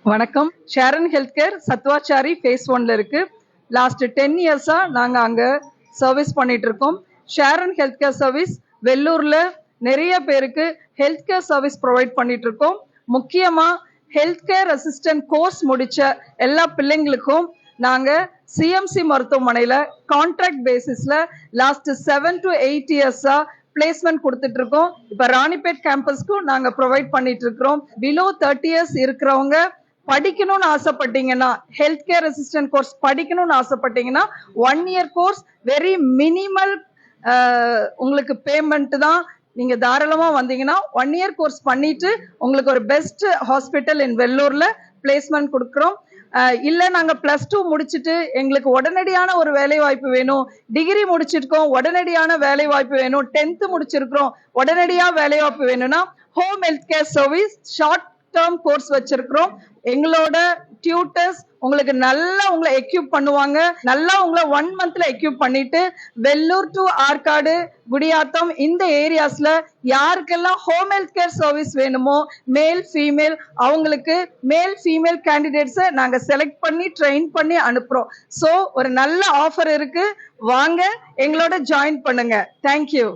வணக்கம். ஷேரன் health care Sathuvachari face 1ல இருக்கு. Last 10 இயர்ஸா நாங்க அங்க சர்வீஸ் பண்ணிட்டு இருக்கோம். ஷேரன் ஹெல்த் கேர் சர்வீஸ் வெள்ளூர்ல நிறைய பேருக்கு ஹெல்த் கேர் சர்வீஸ் ப்ரொவைட் பண்ணிட்டு இருக்கோம். முக்கியமா ஹெல்த் கேர் அசிஸ்டன்ட் கோர்ஸ் முடிச்ச எல்லா பிள்ளைங்களுக்கும் நாங்க சிஎம்சி மருத்துவமனையில கான்ட்ராக்ட் பேசிஸ்ல லாஸ்ட் 7 to 8 இயர்ஸா பிளேஸ்மெண்ட் கொடுத்துட்டு இருக்கோம். இப்ப ராணிப்பேட் கேம்பஸ்க்கும் நாங்க ப்ரொவைட் பண்ணிட்டு இருக்கிறோம். பிலோ 30 இயர்ஸ் இருக்கிறவங்க படிக்கணும்னு ஆசைப்பட்டீங்கன்னா, ஹெல்த் கேர் அசிஸ்டன்ட் கோர்ஸ் படிக்கணும்னு ஆசைப்பட்டீங்கன்னா 1 இயர் கோர்ஸ் வெரி மினிமல் உங்களுக்கு பேமெண்ட் தான். நீங்க தாராளமா வந்தீங்கன்னா 1 இயர் கோர்ஸ் பண்ணிட்டு உங்களுக்கு ஒரு பெஸ்ட் ஹாஸ்பிட்டல் இன் வெள்ளூர்ல பிளேஸ்மெண்ட் கொடுக்குறோம். இல்ல நாங்க +2 முடிச்சுட்டு எங்களுக்கு உடனடியான ஒரு வேலை வாய்ப்பு வேணும், டிகிரி முடிச்சிருக்கோம் உடனடியான வேலை வாய்ப்பு வேணும், 10th முடிச்சிருக்கிறோம் உடனடியா வேலை வாய்ப்பு வேணும்னா home health care service short term course வச்சிருக்கிறோம். எங்களோட டியூட்டர்ஸ் உங்களுக்கு நல்லா உங்களை எக்யூப் பண்ணுவாங்க. நல்லா உங்களை 1 மந்த்ல எக்யூப் பண்ணிட்டு வெள்ளூர் டு ஆற்காடு, குடியாத்தம் இந்த ஏரியாஸ்ல யாருக்கெல்லாம் ஹோம் ஹெல்த் கேர் சர்வீஸ் வேணுமோ மேல் ஃபீமேல் அவங்களுக்கு மேல் ஃபீமேல் கேண்டிடேட்ஸை நாங்க செலக்ட் பண்ணி ட்ரெயின் பண்ணி அனுப்புறோம். ஸோ ஒரு நல்ல ஆஃபர் இருக்கு, வாங்க எங்களோட ஜாயின் பண்ணுங்க. தேங்க்யூ.